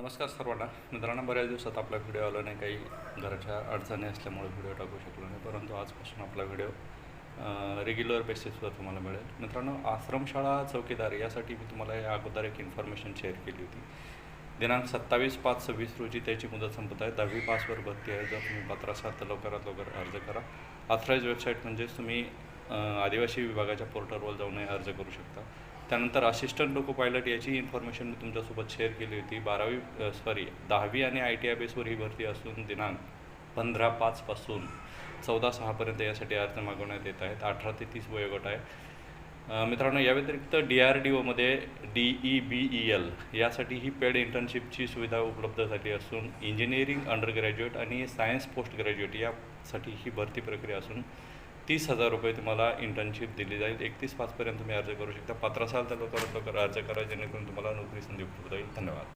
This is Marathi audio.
नमस्कार सर्वांना. मित्रांनो, बऱ्याच दिवसात आपला व्हिडिओ आला नाही, काही घराच्या अडचणी असल्यामुळे व्हिडिओ टाकू शकलो नाही, परंतु आजपासून आपला व्हिडिओ रेग्युलर बेसिसवर तुम्हाला मिळेल. मित्रांनो, आश्रमशाळा चौकीदार यासाठी मी तुम्हाला या अगोदर एक इन्फॉर्मेशन शेअर केली होती. दिनांक 27/5/26 रोजी त्याची मुदत संपत आहे. 10वी पासवर भरती आहे. जर तुम्ही पात्र असाल तर लवकरात लवकर अर्ज करा. ऑथराईज वेबसाईट म्हणजेच तुम्ही आदिवासी विभागाच्या पोर्टलवर जाऊन अर्ज करू शकता. त्यानंतर असिस्टंट लोको पायलट याची इन्फॉर्मेशन मी तुमच्यासोबत शेअर केली होती. 10वी आणि ITI बेसवर ही भरती असून दिनांक 15/5 14/6 यासाठी अर्ज मागवण्यात येत आहेत. 18 ते 30 वयोगट आहे. मित्रांनो, या व्यतिरिक्त DRDOमध्ये DEBEL यासाठी ही पेड इंटर्नशिपची सुविधा उपलब्ध झाली असून इंजिनिअरिंग अंडर ग्रॅज्युएट आणि सायन्स पोस्ट ग्रॅज्युएट यासाठी ही भरती प्रक्रिया असून 30,000 रुपये तुम्हाला इंटर्नशिप दिली जाईल. 31/5 तुम्ही अर्ज करू शकता. पात्र असाल तर लवकरात लवकर अर्ज करा, जेणेकरून तुम्हाला नोकरी संधी उपलब्ध होईल. धन्यवाद.